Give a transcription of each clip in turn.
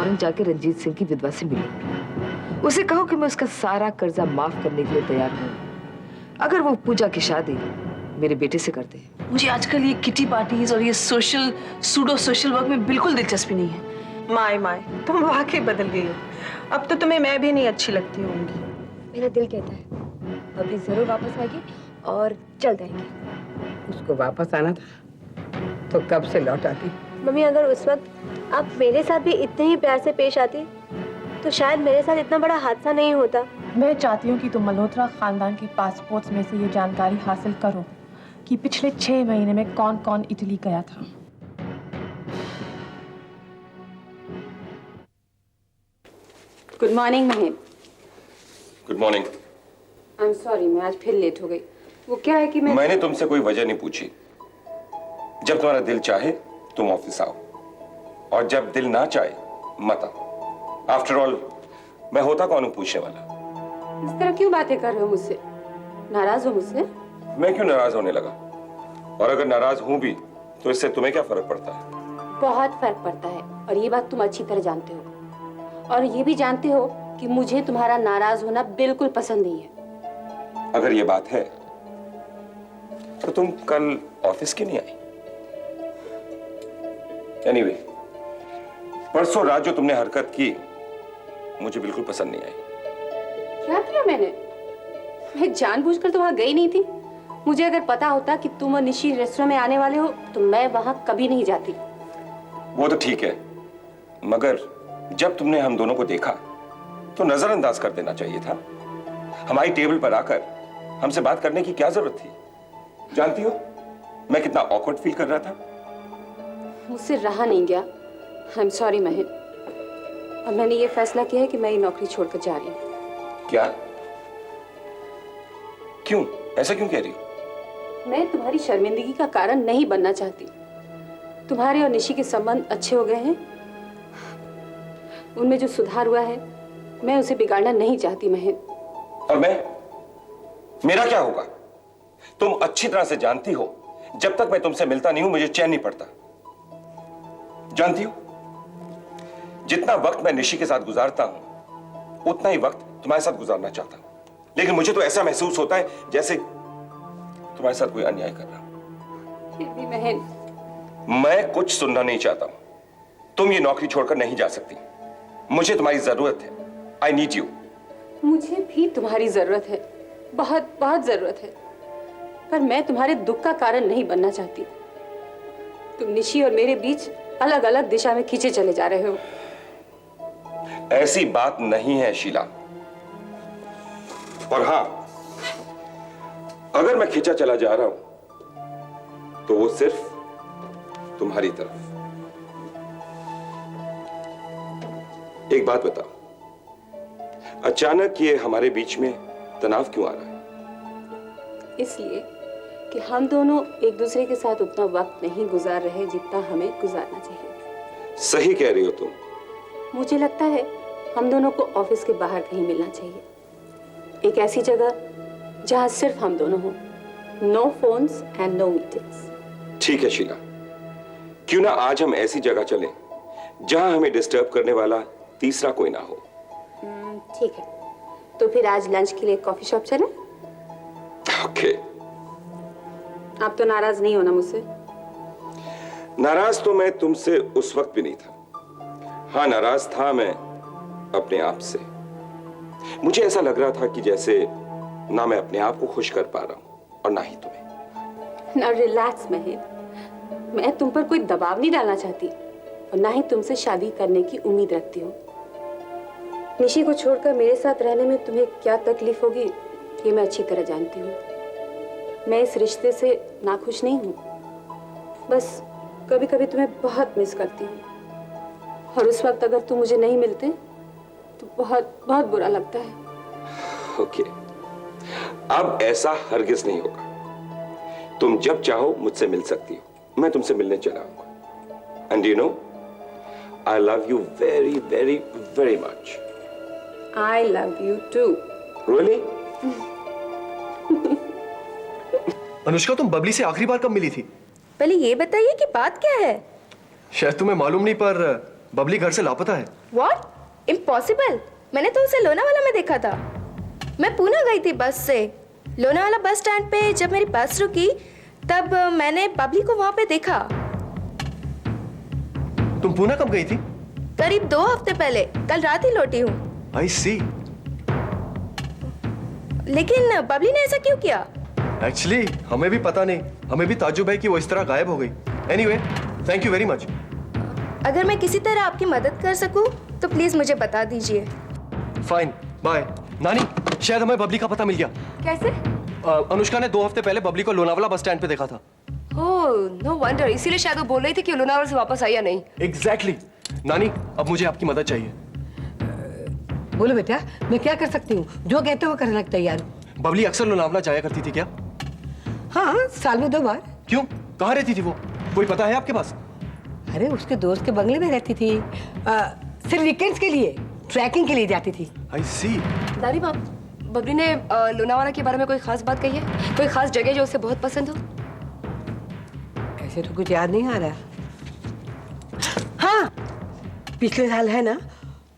फौरन जाके रंजीत सिंह की विधवा से मिलो। उसे कहो कि मैं उसका सारा कर्जा माफ करने के लिए तैयार हूँ, अगर वो पूजा की शादी मेरे बेटे से करते हैं। मुझे आजकल ये किटी पार्टीज और ये सूडो सोशल वर्क में बिल्कुल दिलचस्पी नहीं है। माय माय, तुम वाकई बदल गई हो। अब तो तुम्हें मैं भी नहीं अच्छी लगती होंगी। मेरा दिल कहता है अभी जरूर वापस आएगी और चल जाएगी। उसको वापस आना था तो कब से लौट आती। मम्मी, अगर उस वक्त आप मेरे साथ भी इतने ही प्यार से पेश आती तो शायद मेरे साथ इतना बड़ा हादसा नहीं होता। मैं चाहती हूँ कि तुम मल्होत्रा खानदान के पासपोर्ट्स में से ये जानकारी हासिल करो कि पिछले 6 महीने में कौन कौन इटली गया था। Good morning Mahesh. Good morning. I am sorry, मैं आज फिर लेट हो गई। वो क्या है कि मैंने तुमसे कोई वजह नहीं पूछी। जब तुम्हारा दिल चाहे तुम ऑफिस आओ, और जब दिल ना चाहे मत आओ। आफ्टर ऑल मैं होता कौन हूं पूछने वाला। इस तरह क्यों बातें कर रहे हो मुझसे? नाराज हो मुझसे? मैं क्यों नाराज होने लगा? और अगर नाराज हूं भी तो इससे तुम्हें क्या फर्क पड़ता है? बहुत फर्क पड़ता है, और ये बात तुम अच्छी तरह जानते हो। और ये भी जानते हो कि मुझे तुम्हारा नाराज होना बिल्कुल पसंद नहीं है। अगर ये बात है तो तुम कल ऑफिस क्यों नहीं आई? एनीवे, परसों रात जो तुमने हरकत की मुझे बिल्कुल पसंद नहीं आई। क्या किया मैंने? मैं जानबूझकर तो वहां गई नहीं थी। मुझे अगर पता होता कि तुम और निशी रेस्टोरेंट में आने वाले हो तो मैं वहां कभी नहीं जाती। वो तो ठीक है, मगर जब तुमने हम दोनों को देखा तो नजरअंदाज कर देना चाहिए था। हमारी टेबल पर आकर हमसे बात करने की क्या जरूरत थी? जानती हो मैं कितना ऑकवर्ड फील कर रहा था। मुझसे रहा नहीं गया। I am sorry Mahesh. और मैंने ये फैसला किया है कि मैं ये नौकरी छोड़कर जा रही हूँ। क्या? क्यों? ऐसा क्यों कह रही हो? मैं तुम्हारी शर्मिंदगी का कारण नहीं बनना चाहती। तुम्हारे और निशी के संबंध अच्छे हो गए हैं, उनमें जो सुधार हुआ है मैं उसे बिगाड़ना नहीं चाहती महेश। और मेरा क्या होगा? तुम अच्छी तरह से जानती हो, जब तक मैं तुमसे मिलता नहीं हूं मुझे चैन नहीं पड़ता। जानती हो, जितना वक्त मैं निशी के साथ गुजारता हूं उतना ही वक्त तुम्हारे साथ गुजारना चाहता हूं, लेकिन मुझे तो ऐसा महसूस होता है जैसे तुम्हारे साथ कोई अन्याय कर रहा हूं। फिर भी महेश, मैं कुछ सुनना नहीं चाहता हूं। तुम ये नौकरी छोड़कर नहीं जा सकती। मुझे तुम्हारी जरूरत है। I need you. मुझे भी तुम्हारी जरूरत है, बहुत बहुत जरूरत है, पर मैं तुम्हारे दुख का कारण नहीं बनना चाहती। तुम निशी और मेरे बीच अलग अलग दिशा में खींचे चले जा रहे हो। ऐसी बात नहीं है शीला। और हां, अगर मैं खींचा चला जा रहा हूं तो वो सिर्फ तुम्हारी तरफ। एक बात बताओ, अचानक ये हमारे बीच में तनाव क्यों आ रहा है? इसलिए कि हम दोनों एक दूसरे के साथ उतना वक्त नहीं गुजार रहे जितना हमें गुजारना चाहिए। सही कह रही हो तुम। मुझे लगता है हम दोनों को ऑफिस के बाहर कहीं मिलना चाहिए। एक ऐसी जगह जहां सिर्फ हम दोनों हों। No phones and no meetings. ठीक है शीला, क्यों ना आज हम ऐसी जगह चलें जहां हमें डिस्टर्ब करने वाला तीसरा कोई ना हो। ठीक है, तो फिर आज लंच के लिए कॉफी शॉप चलें? ओके। आप तो नाराज नहीं होना मुझसे? नाराज तो मैं तुमसे उस वक्त भी नहीं था। हाँ, नाराज था मैं अपने आप से। मुझे ऐसा लग रहा था कि जैसे ना मैं अपने आप को खुश कर पा रहा हूं और ना ही तुम्हें। Now relax महेश, मैं तुम पर कोई दबाव नहीं डालना चाहती और ना ही तुमसे शादी करने की उम्मीद रखती हूँ। निशी को छोड़कर मेरे साथ रहने में तुम्हें क्या तकलीफ होगी ये मैं अच्छी तरह जानती हूँ। मैं इस रिश्ते से नाखुश नहीं हूँ, बस कभी कभी तुम्हें बहुत मिस करती हूँ, और उस वक्त अगर तुम मुझे नहीं मिलते तो बहुत बहुत बुरा लगता है। ओके, अब ऐसा हरगिज नहीं होगा। तुम जब चाहो मुझसे मिल सकती हो। मैं तुमसे मिलने चला आऊंगा। And you know, I love you very very very much. I love you too. Really? Anushka, तुम बबली से आखिरी बार कब मिली थी? पहले ये बताइए कि बात क्या है? शायद तुम्हें मालूम नहीं, पर बबली घर से लापता है। What? Impossible! मैंने तो उसे लोनावाला में देखा था। मैं पूना गई थी बस से। लोनावाला बस स्टैंड पे जब मेरी बस रुकी तब मैंने बबली को वहां पे देखा। तुम पूना कब गई थी? करीब 2 हफ्ते पहले, कल रात ही लौटी हूँ। आई सी। लेकिन बबली ने ऐसा क्यों किया? एक्चुअली हमें भी पता नहीं, हमें भी ताज्जुब है कि वो इस तरह गायब हो गई। Anyway, thank you very much. अगर मैं किसी तरह आपकी मदद कर सकूं तो प्लीज मुझे बता दीजिए। Fine, bye. नानी, शायद हमें बबली का पता मिल गया। कैसे? अनुष्का ने 2 हफ्ते पहले बबली को लोनावाला बस स्टैंड पे देखा था। ओह, नो वंडर, इसीलिए शायद वो बोल रही थी कि लोनावाला से वापस आई या नहीं। एग्जैक्टली। नानी, अब मुझे आपकी मदद चाहिए। बोलो बेटा, मैं क्या कर सकती हूँ? जो कहते हो करने के तैयार हूँ। बबली अक्सर लोनावाला जाया करती थी क्या? हाँ, साल में 2 बार। क्यों? कहाँ रहती थी वो? कोई पता है आपके पास? अरे उसके दोस्त के बंगले में रहती थी। सिर्फ वीकेंड्स के लिए, ट्रैकिंग के लिए जाती थी। आई सी। दादी माँ, बबली ने लोनावाला के बारे में कोई खास बात कही है? कोई खास जगह जो उसे बहुत पसंद हो? ऐसे तो कुछ याद नहीं आ रहा। हाँ, पिछले साल है ना,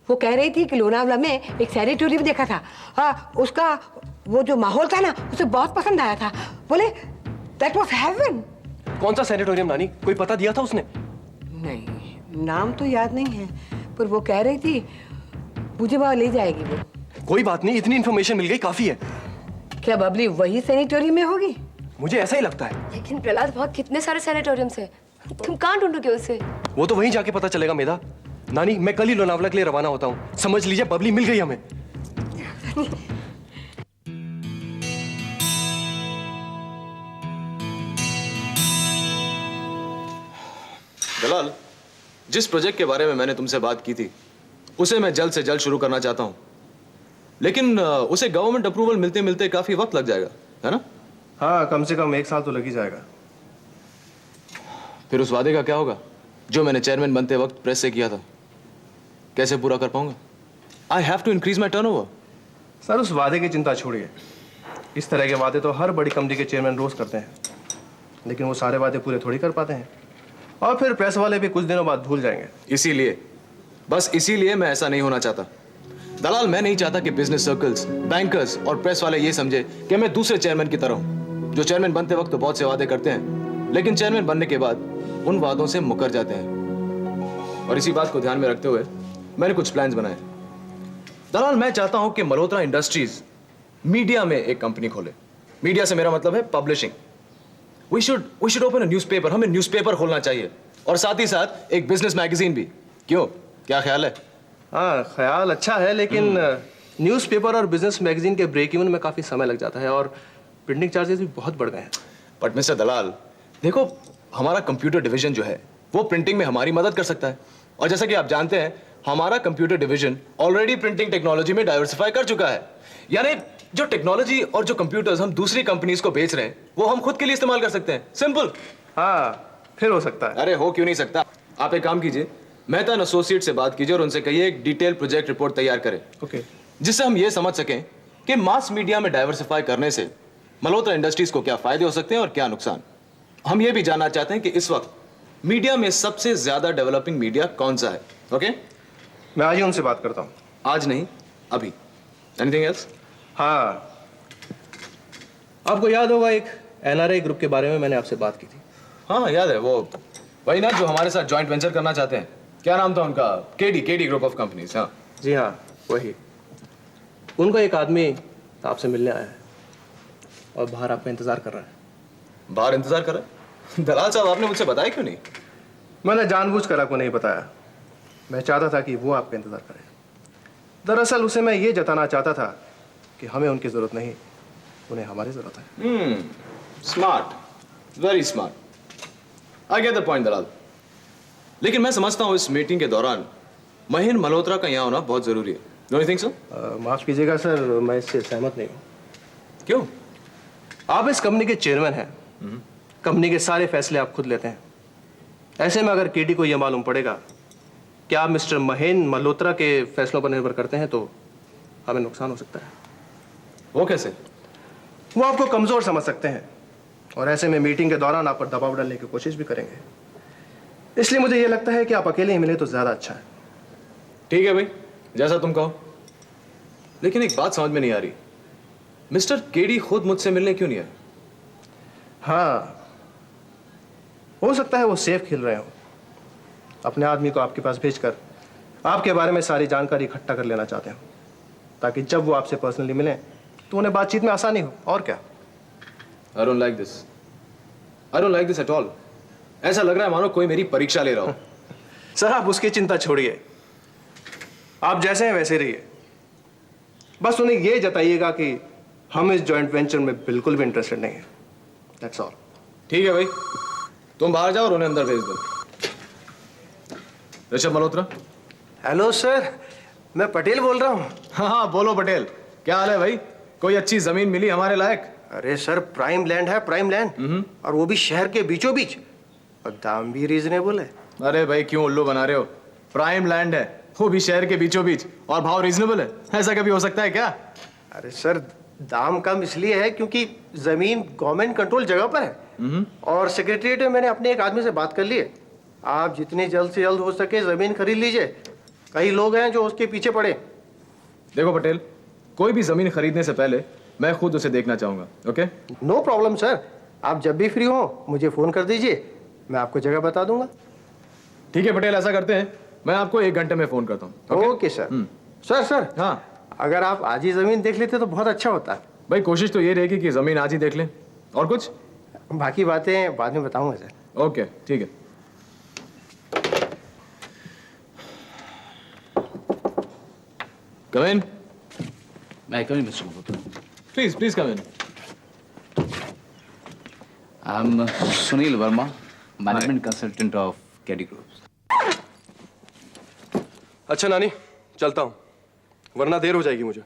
वो कह रही थी कि लोनावाला में एक सैनिटोरियम देखा था। हाँ, उसका वो जो माहौल था ना, उसे बहुत पसंद आया था। बोले दैट वाज हेवन। कौन सा सैनिटोरियम नानी? कोई पता दिया था उसने? नहीं, नाम तो याद नहीं है, पर वो कह रही थी मुझे वहां ले जाएगी वो। कोई बात नहीं, इतनी इन्फॉर्मेशन मिल गई, काफी है। क्या बबली वही सैनिटोरियम में होगी? मुझे ऐसा ही लगता है। लेकिन प्रहलाद, बहुत कितने सारे सैनिटोरियम्स हैं, तुम कहाँ ढूंढोगे उसे? वो तो वहीं जाके पता चलेगा मेधा। नानी, मैं कल ही लोनावाला के लिए रवाना होता हूँ। समझ लीजिए बबली मिल गई हमें। दलाल, जिस प्रोजेक्ट के बारे में मैंने तुमसे बात की थी उसे मैं जल्द से जल्द शुरू करना चाहता हूं, लेकिन उसे गवर्नमेंट अप्रूवल मिलते मिलते काफी वक्त लग जाएगा, है ना? हाँ, कम से कम 1 साल तो लग ही जाएगा। फिर उस वादे का क्या होगा जो मैंने चेयरमैन बनते वक्त प्रेस से किया था? कैसे पूरा कर पाऊंगा? I have to increase my turnover. Sir, उस वादे की चिंता छोड़िए। इस तरह के वादे तो हर बड़ी कंपनी के चेयरमैन रोज करते हैं, लेकिन वो सारे वादे पूरे थोड़ी कर पाते हैं, और फिर प्रेस वाले भी कुछ दिनों बाद भूल जाएंगे। इसीलिए, बस इसीलिए मैं ऐसा नहीं होना चाहता। दलाल, मैं नहीं चाहता कि बिजनेस सर्कल्स, बैंकर्स और प्रेस वाले ये समझे कि मैं दूसरे चेयरमैन की तरह हूं, जो चेयरमैन बनते वक्त तो बहुत से वादे करते हैं, लेकिन चेयरमैन बनने के बाद उन वादों से मुकर जाते हैं। और इसी बात को ध्यान में रखते हुए मैंने कुछ प्लान्स बनाए। दलाल, मैं चाहता हूं कि मल्होत्रा इंडस्ट्रीज मीडिया में एक कंपनी खोले। मीडिया से मेरा मतलब है publishing. We should open a newspaper। हमें न्यूज़पेपर खोलना चाहिए, और साथ ही साथ एक बिजनेस मैगजीन भी। क्यों, क्या ख्याल है? हाँ, ख्याल अच्छा है, लेकिन न्यूज़पेपर और बिजनेस मैगजीन के ब्रेक इवन में काफ़ी समय लग जाता है, और प्रिंटिंग चार्जेस भी बहुत बढ़ गए हैं। बट मिस्टर दलाल, देखो, हमारा कंप्यूटर डिवीजन जो है वो प्रिंटिंग में हमारी मदद कर सकता है, और जैसा कि आप जानते हैं हमारा computer division already printing technology में डाइवर्सिफाई कर चुका है। यानी जो टेक्नोलॉजी और जो कंप्यूटर्स हम दूसरी कंपनीज को बेच रहे हैं वो हम खुद के लिए इस्तेमाल कर सकते हैं। सिंपल। हाँ, फिर हो सकता है। अरे हो क्यों नहीं सकता? आप एक काम कीजिए, मेहता एंड एसोसिएट से बात कीजिए और उनसे कहिए एक डिटेल प्रोजेक्ट रिपोर्ट तैयार करें। ओके। जिससे हम ये समझ सकें कि मास मीडिया में डाइवर्सिफाई करने से मल्होत्रा इंडस्ट्रीज को क्या फायदे हो सकते हैं और क्या नुकसान। हम ये भी जानना चाहते हैं कि इस वक्त मीडिया में सबसे ज्यादा डेवलपिंग मीडिया कौन सा है। ओके, मैं आज ही उनसे बात करता हूँ। आज नहीं, अभी। Anything else? हाँ, आपको याद होगा एक NRI ग्रुप के बारे में मैंने आपसे बात की थी। हाँ याद है, वो वही ना जो हमारे साथ जॉइंट वेंचर करना चाहते हैं। क्या नाम था उनका? KD group of companies. हाँ जी हाँ, वही। उनका एक आदमी आपसे मिलने आया है और बाहर आपका इंतजार कर रहा है। बाहर इंतजार कर रहा है? दलाल साहब, आपने मुझसे बताया क्यों नहीं? मैंने जानबूझकर आपको नहीं बताया। मैं चाहता था कि वो आपका इंतजार करे। दरअसल उसे मैं ये जताना चाहता था कि हमें उनकी जरूरत नहीं, उन्हें हमारी जरूरत है। Smart, very smart. I get the point दलाल। लेकिन मैं समझता हूँ इस मीटिंग के दौरान महेंद्र मल्होत्रा का यहाँ होना बहुत जरूरी है। Don't you think so? माफ कीजिएगा सर, मैं इससे सहमत नहीं हूँ। क्यों? आप इस कंपनी के चेयरमैन हैं, कंपनी के सारे फैसले आप खुद लेते हैं। ऐसे में अगर केडी को यह मालूम पड़ेगा कि आप मिस्टर महेंद्र मल्होत्रा के फैसलों पर निर्भर करते हैं तो हमें नुकसान हो सकता है। वो कैसे? वो आपको कमजोर समझ सकते हैं और ऐसे में मीटिंग के दौरान आप पर दबाव डालने की कोशिश भी करेंगे। इसलिए मुझे यह लगता है कि आप अकेले ही मिले तो ज्यादा अच्छा है। ठीक है भाई, जैसा तुम कहो। लेकिन एक बात समझ में नहीं आ रही, मिस्टर केडी खुद मुझसे मिलने क्यों नहीं आए? हाँ, हो सकता है वो सेफ खेल रहे हो, अपने आदमी को आपके पास भेजकर आपके बारे में सारी जानकारी इकट्ठा कर लेना चाहते हो, ताकि जब वो आपसे पर्सनली मिलें तो उन्हें बातचीत में आसानी हो। और क्या? I don't like this. I don't like this at all. ऐसा लग रहा है मानो कोई मेरी परीक्षा ले रहा हो। सर, आप उसकी चिंता छोड़िए, आप जैसे हैं वैसे रहिए। बस उन्हें यह जताइएगा कि हम इस जॉइंट वेंचर में बिल्कुल भी इंटरेस्टेड नहीं है। That's all. ठीक है भाई, तुम बाहर जाओ और उन्हें अंदर भेज दो। ऋषभ मल्होत्रा। हेलो सर, मैं पटेल बोल रहा हूँ। हाँ, बोलो पटेल, क्या हाल है भाई? कोई अच्छी जमीन मिली हमारे लायक? अरे सर, प्राइम लैंड है, प्राइम लैंड, और वो भी शहर के बीचों बीच, और दाम भी रीजनेबल है। अरे भाई, क्यों उल्लू बना रहे हो? प्राइम लैंड है, वो भी शहर के बीचों बीच, और भाव रीजनेबल है। ऐसा कभी हो सकता है क्या? अरे सर, दाम कम इसलिए है क्योंकि जमीन गवर्नमेंट कंट्रोल जगह पर है, और सेक्रेटरीट में मैंने अपने एक आदमी से बात कर ली है। आप जितनी जल्द से जल्द हो सके जमीन खरीद लीजिए। कई लोग हैं जो उसके पीछे पड़े। देखो पटेल, कोई भी जमीन खरीदने से पहले मैं खुद उसे देखना चाहूंगा। ओके? नो प्रॉब्लम सर, आप जब भी फ्री हो मुझे फोन कर दीजिए, मैं आपको जगह बता दूंगा। ठीक है पटेल, ऐसा करते हैं, मैं आपको 1 घंटे में फोन करता हूँ। Okay sir. सर, हाँ, अगर आप आज ही जमीन देख लेते तो बहुत अच्छा होता। भाई कोशिश तो ये रहेगी कि जमीन आज ही देख लें। और कुछ? बाकी बातें बाद में बताऊंगा सर। ओके, ठीक है। Come in. May I come in, Mr. Malhotra? Please come in. I'm Sunil Verma, management consultant of Caddy Groups. अच्छा नानी, चलता हूँ, वरना देर हो जाएगी मुझे।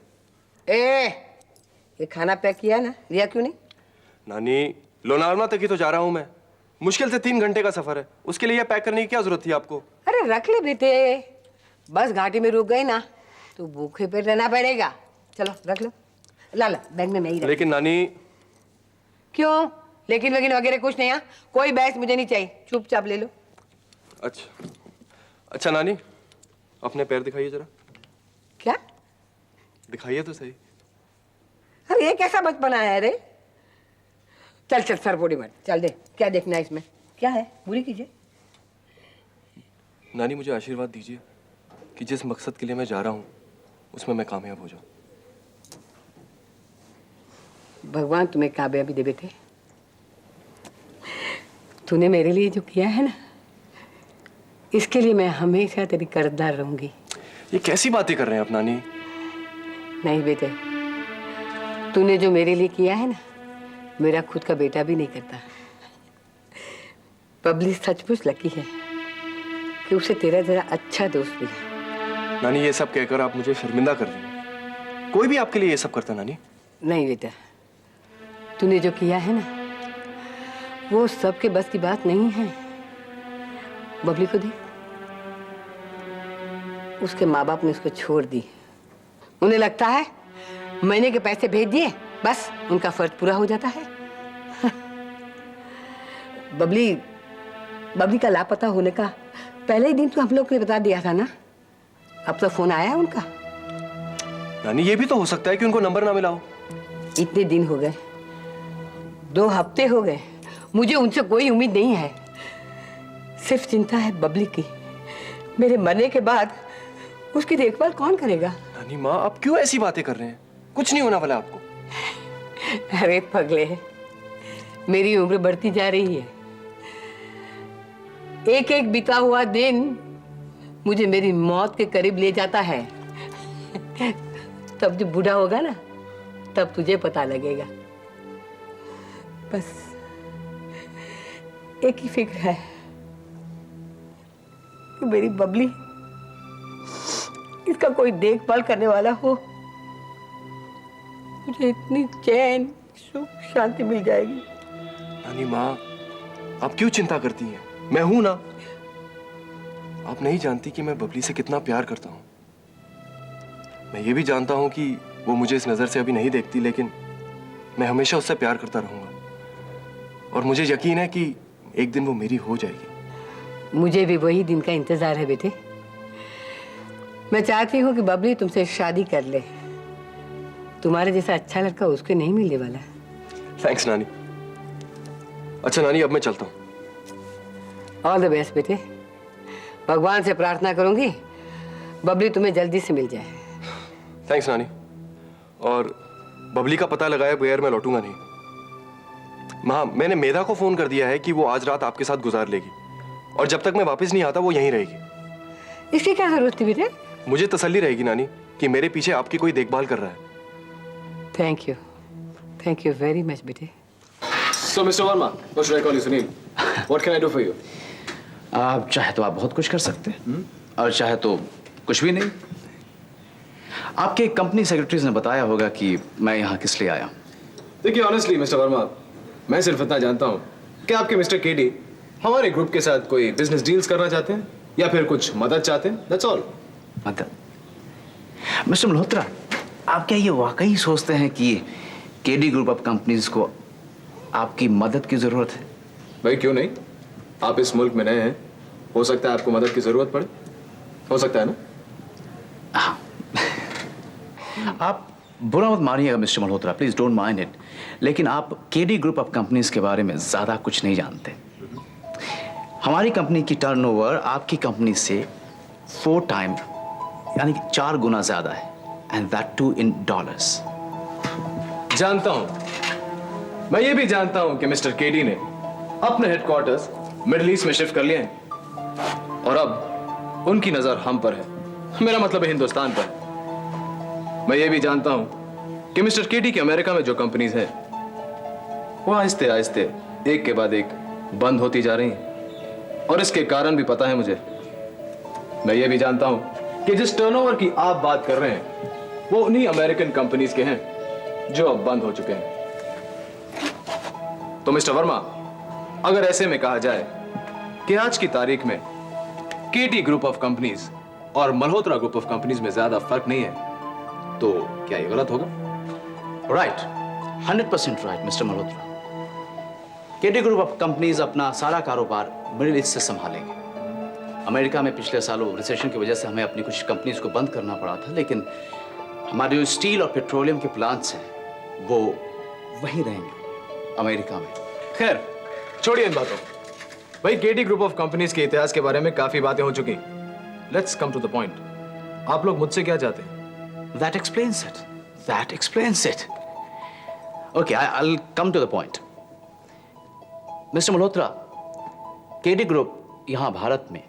ये खाना पैक किया ना, लिया क्यों नहीं? नानी, लोनावला तक ही तो जा रहा हूँ मैं, मुश्किल से 3 घंटे का सफर है, उसके लिए पैक करने की क्या जरूरत थी आपको? अरे रख ले बेटे, बस घाटी में रुक गई ना तो भूखे पे रहना पड़ेगा। चलो रख लो, ला बैग में मैं ही रख। लेकिन नानी। क्यों? लेकिन वगैरह कुछ नहीं है, कोई बहस मुझे नहीं चाहिए, चुपचाप ले लो। अच्छा नानी, अपने पैर दिखाइए जरा। क्या? दिखाइए तो सही। अरे ये कैसा बचपना है रे? चल सरपोटी मत, चल दे, क्या देखना है इसमें? क्या है? पूरी कीजिए। नानी, मुझे आशीर्वाद दीजिए कि जिस मकसद के लिए मैं जा रहा हूँ उसमें मैं कामयाब हो जाऊं। भगवान तुम्हें कामयाबी दे बेटे। तूने मेरे लिए जो किया है ना, इसके लिए मैं हमेशा तेरी कर्जदार रहूंगी। ये कैसी बातें कर रहे हैं आप नानी? नहीं बेटे, तूने जो मेरे लिए किया है ना, मेरा खुद का बेटा भी नहीं करता। बबली सचमुच लकी है कि उसे तेरा जरा अच्छा दोस्त मिला। नानी, ये सब कहकर आप मुझे शर्मिंदा कर रही हैं। कोई भी आपके लिए ये सब करता नानी? नहीं बेटा, तूने जो किया है ना वो सबके बस की बात नहीं है। बबली को देख, उसके माँ बाप ने उसको छोड़ दी। उन्हें लगता है महीने के पैसे भेज दिए बस उनका फर्ज पूरा हो जाता है। बबली का लापता होने का पहले ही दिन तो हम लोग ने बता दिया था ना। अब तो फोन आया है उनका। नानी, ये भी तो हो सकता है कि उनको नंबर ना मिला हो। इतने दिन हो गए, 2 हफ्ते हो गए, मुझे उनसे कोई उम्मीद नहीं है। सिर्फ चिंता है बबली की। मेरे मरने के बाद उसकी देखभाल कौन करेगा? नानी माँ, आप क्यों ऐसी बातें कर रहे हैं? कुछ नहीं होने वाला आपको। अरे पगले, मेरी उम्र बढ़ती जा रही है। एक एक बीता हुआ दिन मुझे मेरी मौत के करीब ले जाता है। तब जब बूढ़ा होगा ना, तब तुझे पता लगेगा। बस एक ही फिक्र है कि मेरी बबली, इसका कोई देखभाल करने वाला हो। मुझे इतनी चैन, सुख, शांति मिल जाएगी। नानी माँ, आप क्यों चिंता करती हैं? मैं हूं ना। आप नहीं जानती कि मैं बबली से कितना प्यार करता हूं। मैं ये भी जानता हूं कि वो मुझे इस नजर से अभी नहीं देखती, लेकिन मैं हमेशा उससे प्यार करता रहूंगा। और मुझे यकीन है कि एक दिन वो मेरी हो जाएगी। मुझे भी वही दिन का इंतजार है बेटे। मैं चाहती हूँ कि बबली तुमसे शादी कर ले। तुम्हारे जैसा अच्छा लड़का उसके नहीं मिलने वाला। थैंक्स नानी। अच्छा नानी, अब मैं चलता हूँ। ऑल द बेस्ट बेटे। भगवान से प्रार्थना करूंगी बबली तुम्हें जल्दी से मिल जाए। थैंक्स नानी। और बबली का पता लगाए बगैर मैं लौटूंगा नहीं। माँ, मैंने मेधा को फोन कर दिया है कि वो आज रात आपके साथ गुजार लेगी, और जब तक मैं वापस नहीं आता वो यहीं रहेगी। इसकी क्या जरूरत थी बेटे? मुझे तसल्ली रहेगी नानी कि मेरे पीछे आपकी कोई देखभाल कर रहा है। थैंक यू वेरी मच बेटे। So, Mr. Verma, what should I call you, Sunil? What can I do for you? आप चाहे तो आप बहुत कुछ कर सकते हैं और चाहे तो कुछ भी नहीं। आपके कंपनी सेक्रेटरीज ने बताया होगा कि मैं यहाँ किस लिए आया। देखिए, ऑनेस्टली मिस्टर वर्मा, मैं सिर्फ इतना जानता हूँ कि आपके मिस्टर केडी हमारे ग्रुप के साथ कोई बिजनेस डील्स करना चाहते हैं या फिर कुछ मदद चाहते हैं। That's all. मदद? मिस्टर मल्होत्रा, आप क्या ये वाकई सोचते हैं कि केडी ग्रुप ऑफ कंपनीज को आपकी मदद की जरूरत है? भाई क्यों नहीं, आप इस मुल्क में नए हैं, हो सकता है आपको मदद की जरूरत पड़े, हो सकता है ना? आप बुरा मत मानिएगा mister Malhotra, please don't mind it, लेकिन आप केडी ग्रुप ऑफ कंपनीज के बारे में ज्यादा कुछ नहीं जानते। हमारी कंपनी की टर्नओवर आपकी कंपनी से 4 टाइम यानी कि 4 गुना ज्यादा है, and that too in dollars. जानता हूं, मैं ये भी जानता हूं कि मिस्टर केडी ने अपने हेडक्वार्टर्स मिडिल ईस्ट में शिफ्ट कर लिए हैं और अब उनकी नजर हम पर है, मेरा मतलब है हिंदुस्तान पर। मैं ये भी जानता हूं कि मिस्टर केडी की अमेरिका में जो कंपनीज हैं वो आहिस्ते आहिस्ते एक के बाद एक बंद होती जा रही हैं, और इसके कारण भी पता है मुझे। मैं ये भी जानता हूं कि जिस टर्नओवर की आप बात कर रहे हैं वो उन्हीं अमेरिकन कंपनीज के हैं जो अब बंद हो चुके हैं। तो मिस्टर वर्मा, अगर ऐसे में कहा जाए कि आज की तारीख में केडी ग्रुप ऑफ कंपनीज और मल्होत्रा ग्रुप ऑफ कंपनीज में ज्यादा फर्क नहीं है, तो क्या ये गलत होगा? Right, 100% right mister Malhotra. KD group of companies अपना सारा कारोबार मिडिल ईस्ट से संभालेंगे। अमेरिका में पिछले सालों रिसेशन की वजह से हमें अपनी कुछ कंपनीज को बंद करना पड़ा था, लेकिन हमारे जो स्टील और पेट्रोलियम के प्लांट्स हैं वो वहीं रहेंगे, अमेरिका में। खैर, छोड़िए इन बातों। भाई, केडी ग्रुप ऑफ कंपनीज के इतिहास के बारे में काफी बातें हो चुकी। Let's come to the point. आप लोग मुझसे क्या चाहते हैं? That explains it. That explains it. Okay, I'll come to the point. Mr. Malhotra, KD group यहाँ भारत में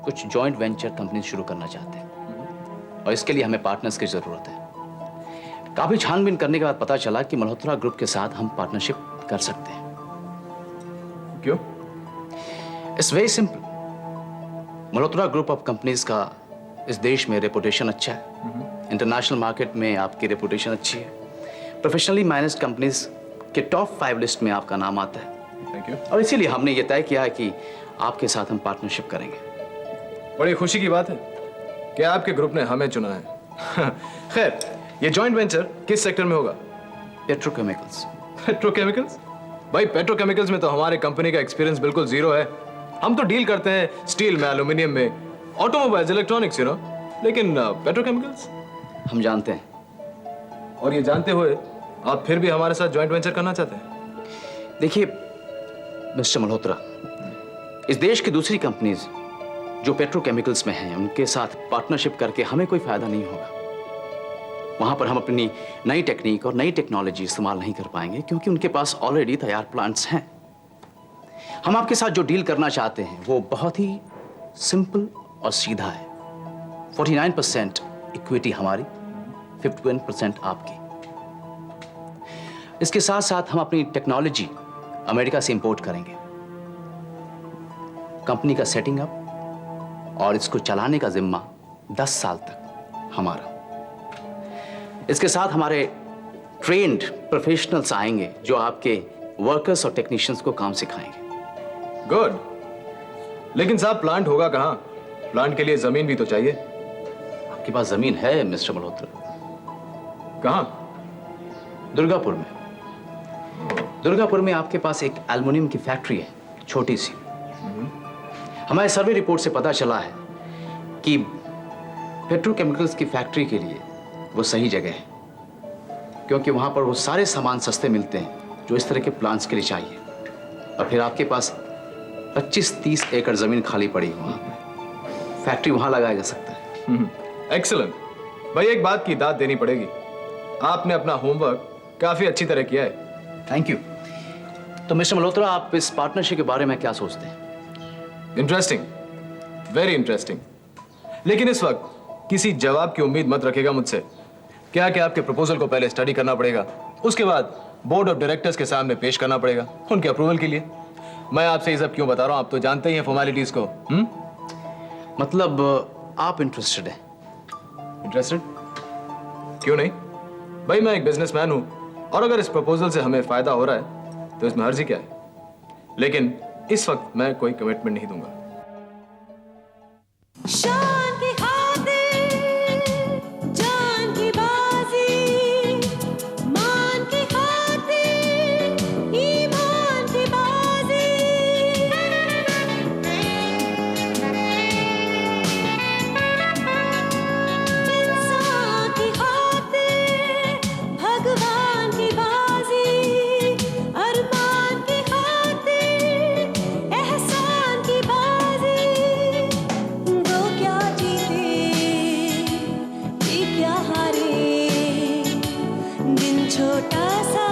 कुछ जॉइंट वेंचर कंपनी शुरू करना चाहते हैं और इसके लिए हमें पार्टनर्स की जरूरत है। काफी छानबीन करने के बाद पता चला कि मल्होत्रा ग्रुप के साथ हम पार्टनरशिप कर सकते हैं। क्यों? It's very simple. Malhotra group of companies का इस देश में रेपुटेशन अच्छा है, इंटरनेशनल मार्केट में आपकी रेपुटेशन अच्छी है, प्रोफेशनली मैनेज्ड कंपनीज के टॉप 5 लिस्ट में आपका नाम आता है। Thank you. और इसीलिए हमने ये तय किया है कि आपके साथ हम पार्टनरशिप करेंगे। बड़ी खुशी की बात है कि आपके ग्रुप ने हमें चुना है। खैर, ये जॉइंट वेंचर किस सेक्टर में होगा? पेट्रोकेमिकल्स। पेट्रोकेमिकल्स? भाई, पेट्रोकेमिकल्स में तो हमारे कंपनी का एक्सपीरियंस बिल्कुल जीरो है। हम तो डील करते हैं स्टील में, एल्यूमिनियम में, ऑटोमोबाइल्स, इलेक्ट्रॉनिक्स, यू नो, लेकिन पेट्रोकेमिकल्स? हम जानते हैं। और ये जानते हुए आप फिर भी हमारे साथ जॉइंट वेंचर करना चाहते हैं? देखिए मिस्टर मल्होत्रा, इस देश की दूसरी कंपनीज जो पेट्रोकेमिकल्स में हैं उनके साथ पार्टनरशिप करके हमें कोई फायदा नहीं होगा। वहां पर हम अपनी नई टेक्निक और नई टेक्नोलॉजी इस्तेमाल नहीं कर पाएंगे क्योंकि उनके पास ऑलरेडी तैयार प्लांट्स हैं। हम आपके साथ जो डील करना चाहते हैं वो बहुत ही सिंपल और सीधा है। 49% इक्विटी हमारी, 51% आपकी। इसके साथ साथ हम अपनी टेक्नोलॉजी अमेरिका से इंपोर्ट करेंगे। कंपनी का सेटिंग अप और इसको चलाने का जिम्मा 10 साल तक हमारा। इसके साथ हमारे ट्रेन्ड प्रोफेशनल्स आएंगे जो आपके वर्कर्स और टेक्नीशियंस को काम सिखाएंगे। गुड, लेकिन साहब प्लांट होगा कहां? प्लांट के लिए जमीन भी तो चाहिए। आपके पास जमीन है मिस्टर मल्होत्रा। कहां? दुर्गापुर में। दुर्गापुर में आपके पास एक एल्युमिनियम की फैक्ट्री है, छोटी सी। हमारे सर्वे रिपोर्ट से पता चला है कि पेट्रोकेमिकल्स की फैक्ट्री के लिए वो सही जगह है, क्योंकि वहां पर वो सारे सामान सस्ते मिलते हैं जो इस तरह के प्लांट्स के लिए चाहिए। और फिर आपके पास 25-30 एकड़ जमीन खाली पड़ी है, वहां फैक्ट्री वहां लगाया जा सकता है। एक्सीलेंट भाई, एक बात की दाद देनी पड़ेगी, आपने अपना होमवर्क काफी अच्छी तरह किया है। Thank you. तो मिस्टर मल्होत्रा, आप इस पार्टनरशिप के बारे में क्या सोचते हैं? Interesting, very interesting. लेकिन इस वक्त किसी जवाब की उम्मीद मत रखेगा मुझसे। क्या कि आपके प्रपोजल को पहले स्टडी करना पड़ेगा, उसके बाद बोर्ड ऑफ डायरेक्टर्स के सामने पेश करना पड़ेगा उनके अप्रूवल के लिए। मैं आपसे ये सब क्यों बता रहा हूं, आप तो जानते ही हैं फॉर्मेलिटीज को। मतलब आप इंटरेस्टेड हैं? इंटरेस्टेड क्यों नहीं भाई, मैं एक बिजनेसमैन हूं और अगर इस प्रपोजल से हमें फायदा हो रहा है तो इसमें हर्जी क्या है। लेकिन इस वक्त मैं कोई कमिटमेंट नहीं दूंगा। शान की खातिर जान की बाजी, मान की खातिर ईमान की बाजी, इंसान की खातिर भगवान की बाजी, अरमान की खातिर एहसान की बाजी। वो क्या जीते ये क्या हारे, दिन छोटा सा